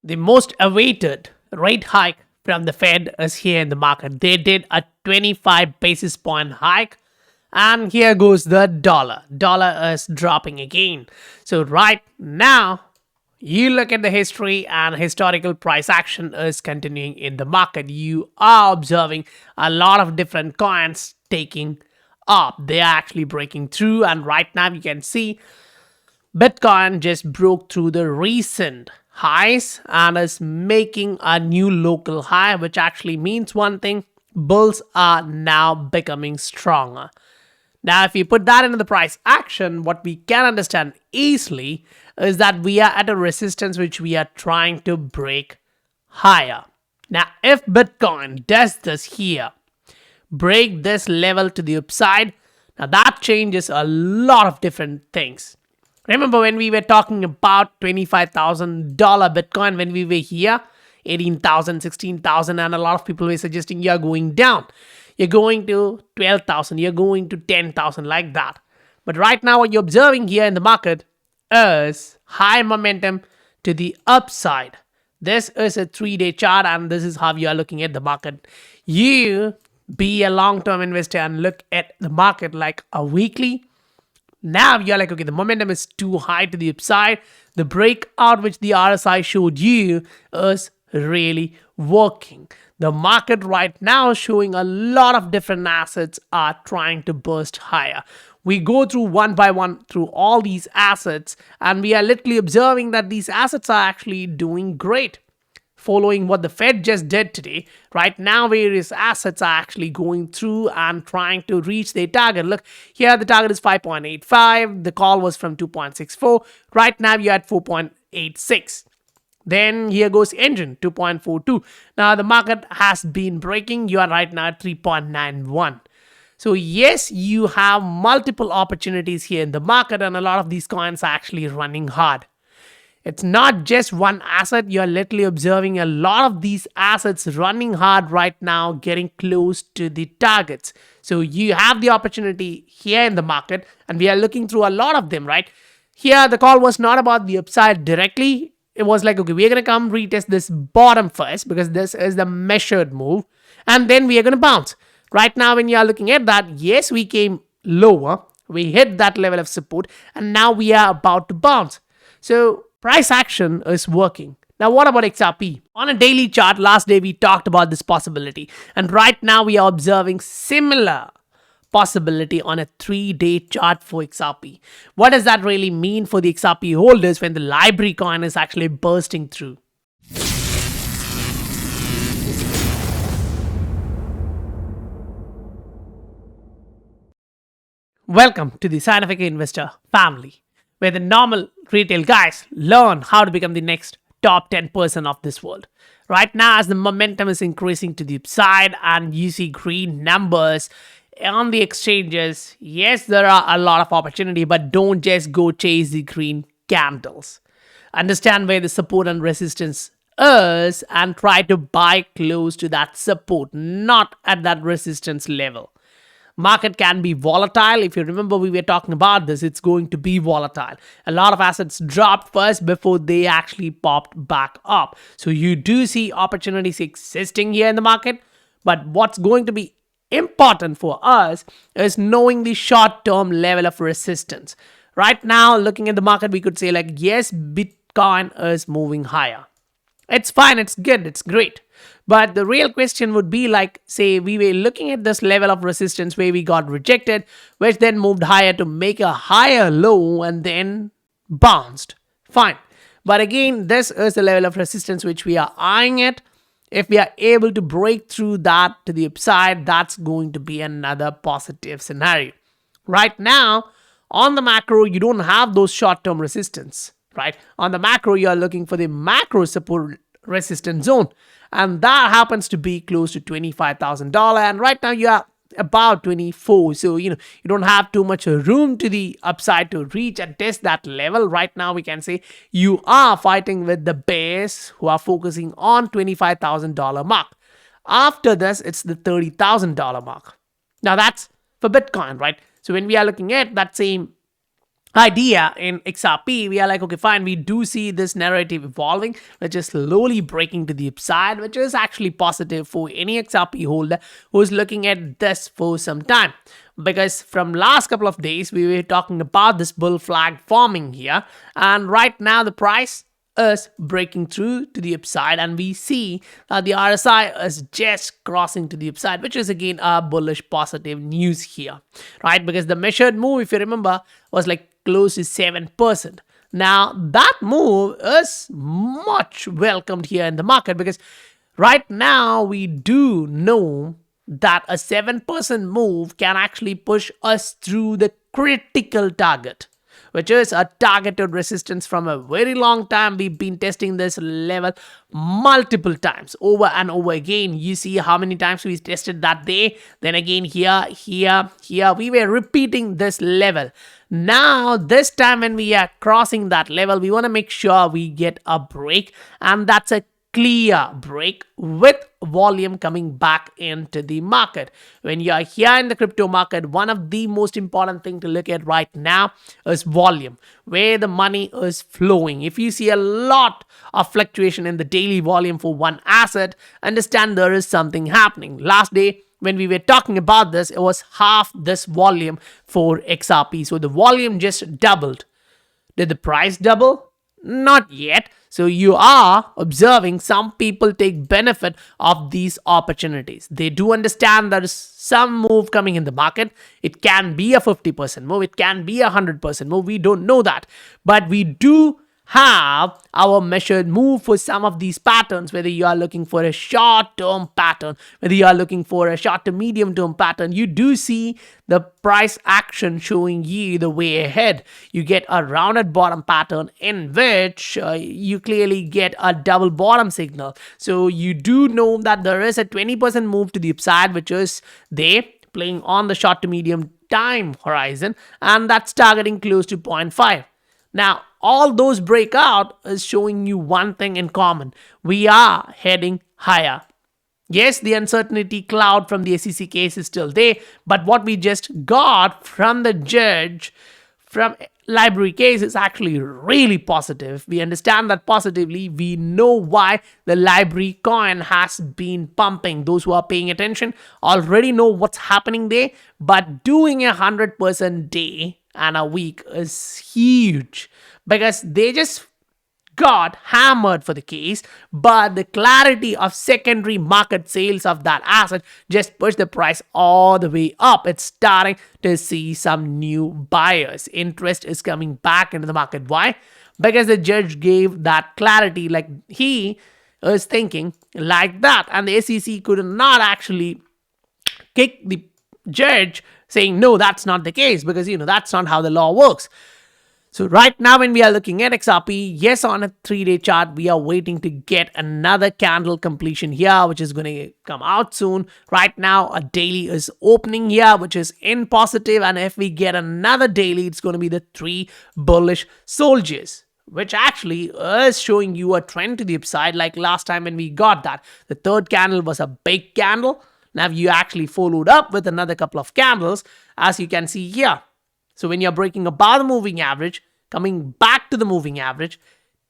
The most awaited rate hike from the Fed is here in the market. They did a 25 basis point hike. And here goes the dollar. Dollar is dropping again. So right now, you look at the history and historical price action is continuing in the market. You are observing a lot of different coins taking up. They are actually breaking through. And right now you can see Bitcoin just broke through the recent highs and is making a new local high, which actually means one thing: bulls are now becoming stronger. Now, if you put that into the price action, what we can understand easily is that we are at a resistance which we are trying to break higher. Now, if Bitcoin does this here, break this level to the upside, now that changes a lot of different things. Remember when we were talking about $25,000 Bitcoin when we were here, 18,000, 16,000, and a lot of people were suggesting you're going down. You're going to 12,000, you're going to 10,000, like that. But right now what you're observing here in the market is high momentum to the upside. This is a 3-day chart and this is how you are looking at the market. You be a long-term investor and look at the market like a weekly. Now you're like, okay, the momentum is too high to the upside. The breakout which the RSI showed you is really working. The market right now is showing a lot of different assets are trying to burst higher. We go through one by one through all these assets and we are literally observing that these assets are actually doing great. Following what the Fed just did today, right now various assets are actually going through and trying to reach their target. Look, here the target is 5.85. The call was from 2.64. Right now you're at 4.86. Then here goes engine, 2.42. Now the market has been breaking. You are right now at 3.91. So yes, you have multiple opportunities here in the market and a lot of these coins are actually running hard. It's not just one asset. You're literally observing a lot of these assets running hard right now, getting close to the targets. So you have the opportunity here in the market and we are looking through a lot of them, right? Here, the call was not about the upside directly. It was like, okay, we're going to come retest this bottom first because this is the measured move. And then we are going to bounce. Right now, when you are looking at that, yes, we came lower. We hit that level of support. And now we are about to bounce. So price action is working. Now, what about XRP? On a daily chart, last day we talked about this possibility. And right now we are observing similar possibility on a 3-day chart for XRP. What does that really mean for the XRP holders when the library coin is actually bursting through? Welcome to the Scientific Investor family, where the normal retail guys learn how to become the next top 10% of this world. Right now, as the momentum is increasing to the upside and you see green numbers on the exchanges, yes, there are a lot of opportunity, but don't just go chase the green candles. Understand where the support and resistance is and try to buy close to that support, not at that resistance level. Market can be volatile. If you remember, we were talking about this, it's going to be volatile. A lot of assets dropped first before they actually popped back up. So you do see opportunities existing here in the market, but what's going to be important for us is knowing the short-term level of resistance. Right now, looking at the market, we could say like, yes, Bitcoin is moving higher. It's fine, it's good, it's great. But the real question would be like, say we were looking at this level of resistance where we got rejected, which then moved higher to make a higher low and then bounced. Fine. But again, this is the level of resistance which we are eyeing at. If we are able to break through that to the upside, that's going to be another positive scenario. Right now, on the macro, you don't have those short-term resistance, right? On the macro, you are looking for the macro support resistance zone. And that happens to be close to $25,000. And right now, you are about 24. So, you don't have too much room to the upside to reach and test that level. Right now, we can say you are fighting with the bears who are focusing on $25,000 mark. After this, it's the $30,000 mark. Now, that's for Bitcoin, right? So when we are looking at that same idea in XRP, we are like, okay, fine, we do see this narrative evolving, which is slowly breaking to the upside, which is actually positive for any XRP holder who's looking at this for some time. Because from last couple of days, we were talking about this bull flag forming here, and right now the price is breaking through to the upside, and we see the RSI is just crossing to the upside, which is again a bullish positive news here, right? Because the measured move, if you remember, was like close to 7%. Now that move is much welcomed here in the market, because right now we do know that a 7% move can actually push us through the critical target, which is a targeted resistance from a very long time. We've been testing this level multiple times over and over again. You see how many times we tested that day. Then again here, we were repeating this level. Now, this time when we are crossing that level, we want to make sure we get a break, and that's a clear break with volume coming back into the market. When you are here in the crypto market, one of the most important thing to look at right now is volume, where the money is flowing. If you see a lot of fluctuation in the daily volume for one asset, understand there is something happening. Last day, when we were talking about this, it was half this volume for XRP. So the volume just doubled. Did the price double? Not yet. So you are observing some people take benefit of these opportunities. They do understand there is some move coming in the market. It can be a 50% move. It can be a 100% move. We don't know that. But we do have our measured move for some of these patterns, whether you are looking for a short-term pattern, whether you are looking for a short to medium-term pattern. You do see the price action showing you the way ahead. You get a rounded bottom pattern in which you clearly get a double bottom signal. So you do know that there is a 20% move to the upside, which is there playing on the short to medium time horizon, and that's targeting close to 0.5. Now, all those breakout is showing you one thing in common. We are heading higher. Yes, the uncertainty cloud from the SEC case is still there, but what we just got from the judge from library case is actually really positive. We understand that positively. We know why the library coin has been pumping. Those who are paying attention already know what's happening there, but doing 100% day and a week is huge, because they just got hammered for the case, but the clarity of secondary market sales of that asset just pushed the price all the way up. It's starting to see some new buyers. Interest is coming back into the market. Why? Because the judge gave that clarity, like he is thinking like that, and the SEC could not actually kick the judge saying, no, that's not the case, because, that's not how the law works. So right now when we are looking at XRP, yes, on a 3-day chart, we are waiting to get another candle completion here, which is going to come out soon. Right now, a daily is opening here, which is in positive. And if we get another daily, it's going to be the 3 bullish soldiers, which actually is showing you a trend to the upside like last time when we got that. The third candle was a big candle. Now you actually followed up with another couple of candles, as you can see here. So when you're breaking above the moving average, coming back to the moving average,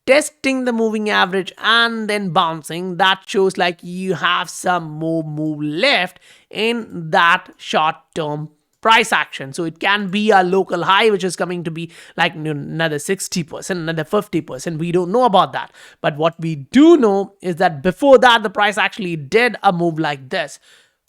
testing the moving average and then bouncing, that shows like you have some more move left in that short-term price action. So it can be a local high, which is coming to be like another 60%, another 50%. We don't know about that. But what we do know is that before that, the price actually did a move like this,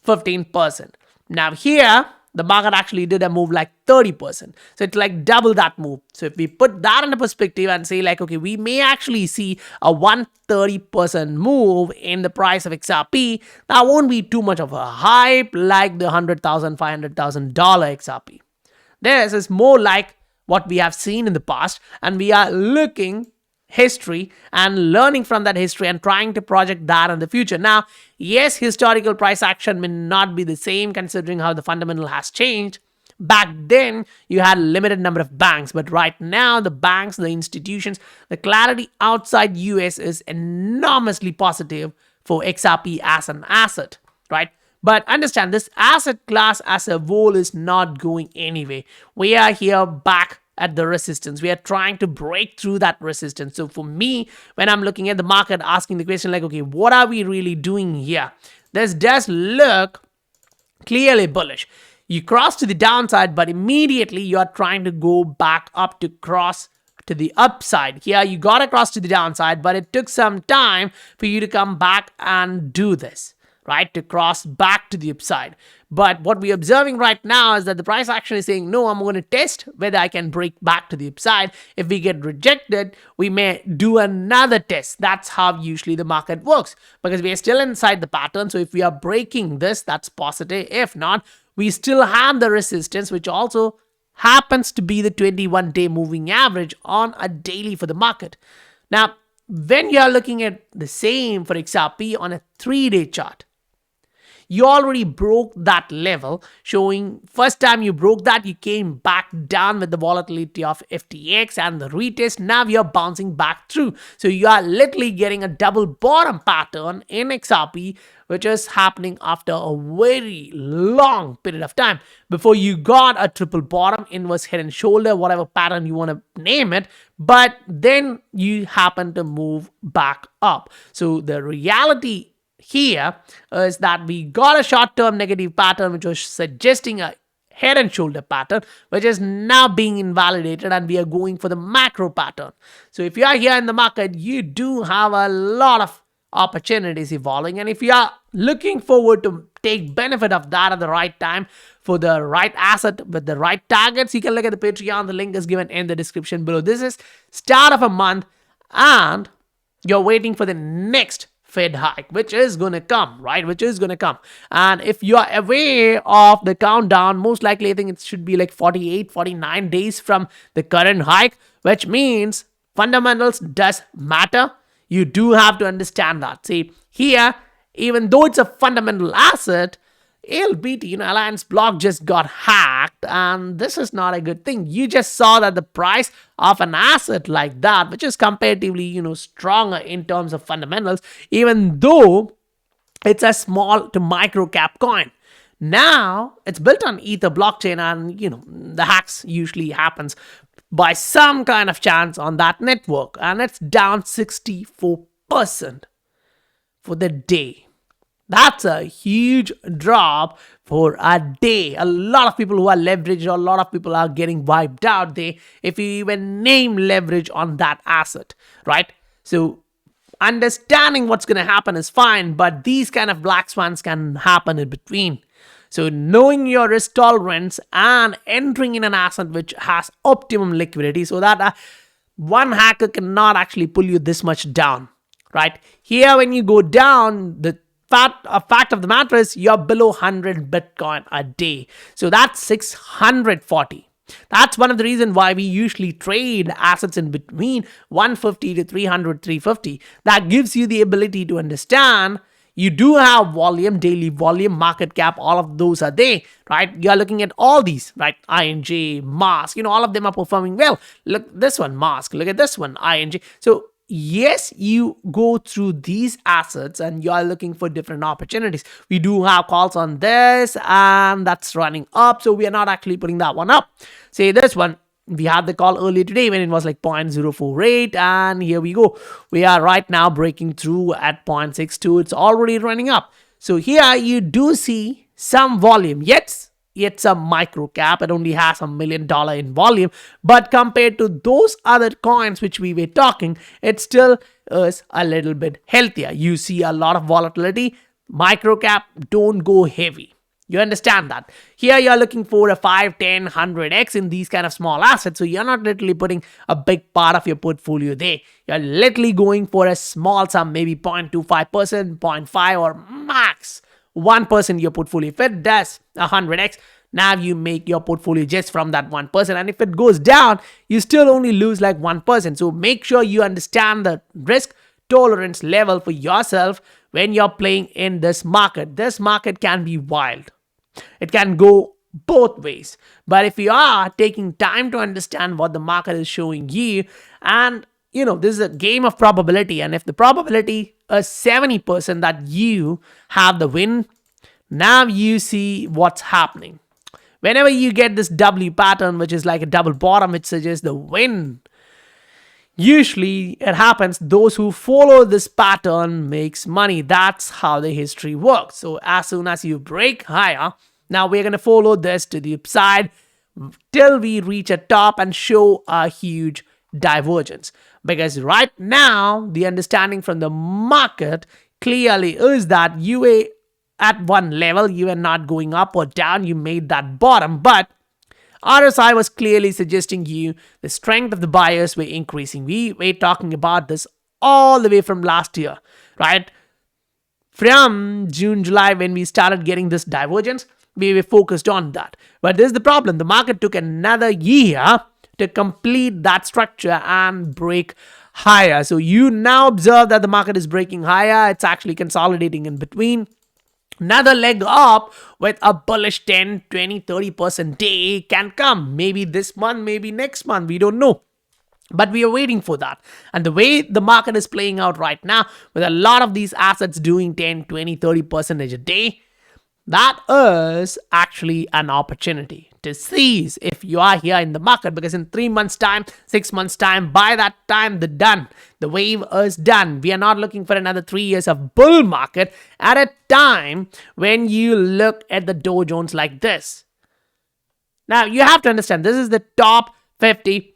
15%. Now here, the market actually did a move like 30%. So it's like double that move. So if we put that in a perspective and say like, okay, we may actually see a 130% move in the price of XRP, that won't be too much of a hype like the $100,000, $500,000 XRP. This is more like what we have seen in the past, and we are looking history and learning from that history and trying to project that in the future. Now, yes, historical price action may not be the same considering how the fundamental has changed. Back then, you had a limited number of banks, but right now, the banks, the institutions, the clarity outside US is enormously positive for XRP as an asset, right? But understand, this asset class as a whole is not going anywhere. We are here back at the resistance. We are trying to break through that resistance. So for me, when I'm looking at the market, asking the question like, okay, what are we really doing here? This does look clearly bullish. You cross to the downside, but immediately you are trying to go back up to cross to the upside. Here you got across to the downside, but it took some time for you to come back and do this, right? To cross back to the upside. But what we're observing right now is that the price action is saying, no, I'm going to test whether I can break back to the upside. If we get rejected, we may do another test. That's how usually the market works, because we are still inside the pattern. So if we are breaking this, that's positive. If not, we still have the resistance, which also happens to be the 21-day moving average on a daily for the market. Now, when you are looking at the same for XRP on a 3-day chart, you already broke that level, showing first time you broke that, you came back down with the volatility of FTX and the retest. Now you're bouncing back through. So you are literally getting a double bottom pattern in XRP, which is happening after a very long period of time. Before you got a triple bottom, inverse head and shoulder, whatever pattern you want to name it, but then you happen to move back up. So the reality here is that we got a short-term negative pattern which was suggesting a head and shoulder pattern, which is now being invalidated, and we are going for the macro pattern. So if you are here in the market, you do have a lot of opportunities evolving, and if you are looking forward to take benefit of that at the right time for the right asset with the right targets, you can look at the Patreon. The link is given in the description below. This is start of a month, and you're waiting for the next Fed hike, which is going to come, right? Which is going to come. And if you are aware of the countdown, most likely I think it should be like 48, 49 days from the current hike, which means fundamentals does matter. You do have to understand that. See, here, even though it's a fundamental asset, ALBT, Alliance Block just got hacked, and this is not a good thing. You just saw that the price of an asset like that, which is comparatively, stronger in terms of fundamentals, even though it's a small to micro cap coin. Now, it's built on Ether blockchain, and, the hacks usually happens by some kind of chance on that network, and it's down 64% for the day. That's a huge drop for a day. A lot of people who are leveraged, or a lot of people are getting wiped out there if you even name leverage on that asset, right? So understanding what's going to happen is fine, but these kind of black swans can happen in between. So knowing your risk tolerance and entering in an asset which has optimum liquidity, so that one hacker cannot actually pull you this much down, right? Here, when you go down, the fact of the matter is you're below 100 Bitcoin a day. So that's 640. That's one of the reasons why we usually trade assets in between 150 to 300, 350. That gives you the ability to understand you do have volume, daily volume, market cap, all of those are there, right? You're looking at all these, right? ING, Mask, all of them are performing well. Look, this one, Mask, look at this one, ING. So yes, you go through these assets and you are looking for different opportunities. We do have calls on this, and that's running up. So we are not actually putting that one up. Say this one, we had the call earlier today when it was like 0.048, and here we go. We are right now breaking through at 0.62. It's already running up. So here you do see some volume. Yes, it's a micro cap. It only has $1 million in volume, but compared to those other coins which we were talking, it still is a little bit healthier. You see a lot of volatility. Micro cap don't go heavy. You understand that. Here you're looking for a 5, 10, 100x in these kind of small assets. So you're not literally putting a big part of your portfolio there. You're literally going for a small sum, maybe 0.25%, 0.5, or max 1% of your portfolio. If it does 100x, now you make your portfolio just from that 1%. And if it goes down, you still only lose like 1%. So make sure you understand the risk tolerance level for yourself when you're playing in this market. This market can be wild. It can go both ways. But if you are taking time to understand what the market is showing you, and this is a game of probability, and if the probability is 70% that you have the win, now you see what's happening. Whenever you get this W pattern, which is like a double bottom, which suggests the win, usually it happens those who follow this pattern makes money. That's how the history works. So as soon as you break higher, now we're going to follow this to the upside till we reach a top and show a huge divergence. Because right now, the understanding from the market clearly is that you are at one level, you are not going up or down, you made that bottom, but RSI was clearly suggesting you the strength of the buyers were increasing. We were talking about this all the way from last year, right? From June, July, when we started getting this divergence, we were focused on that. But this is the problem. The market took another year to complete that structure and break higher. So you now observe that the market is breaking higher. It's actually consolidating in between. Another leg up with a bullish 10, 20, 30% day can come. Maybe this month, maybe next month. We don't know. But we are waiting for that. And the way the market is playing out right now, with a lot of these assets doing 10, 20, 30% a day, that is actually an opportunity to seize if you are here in the market, because in 3 months time, 6 months time, by that time the wave is done. We are not looking for another 3 years of bull market at a time when you look at the Dow Jones like this. Now you have to understand, this is the top 50,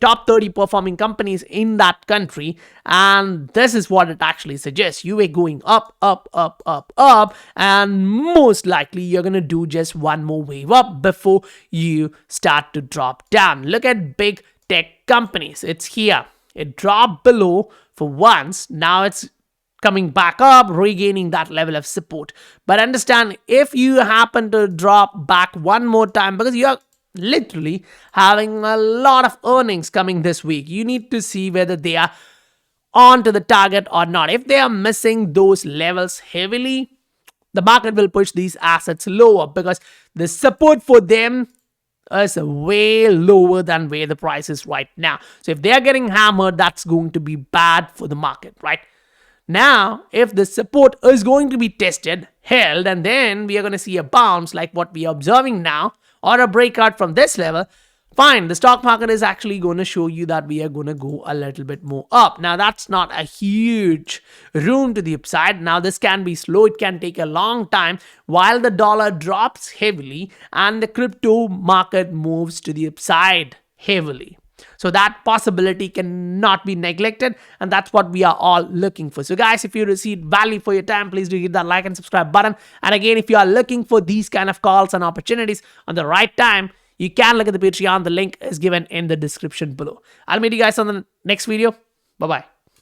top 30 performing companies in that country, and this is what it actually suggests. You are going up, up, up, up, up, and most likely you're gonna do just one more wave up before you start to drop down. Look at big tech companies. It's here. It dropped below for once. Now it's coming back up, regaining that level of support. But understand, if you happen to drop back one more time, because you're literally having a lot of earnings coming this week, you need to see whether they are on to the target or not. If they are missing those levels heavily, the market will push these assets lower, because the support for them is way lower than where the price is right now. So if they are getting hammered, that's going to be bad for the market, right? Now, if the support is going to be tested, held, and then we are going to see a bounce like what we are observing now, or a breakout from this level, fine, the stock market is actually going to show you that we are going to go a little bit more up. Now, that's not a huge room to the upside. Now, this can be slow. It can take a long time while the dollar drops heavily and the crypto market moves to the upside heavily. So that possibility cannot be neglected, and that's what we are all looking for. So guys, if you received value for your time, please do hit that like and subscribe button. And again, if you are looking for these kind of calls and opportunities on the right time, you can look at the Patreon. The link is given in the description below. I'll meet you guys on the next video. Bye-bye.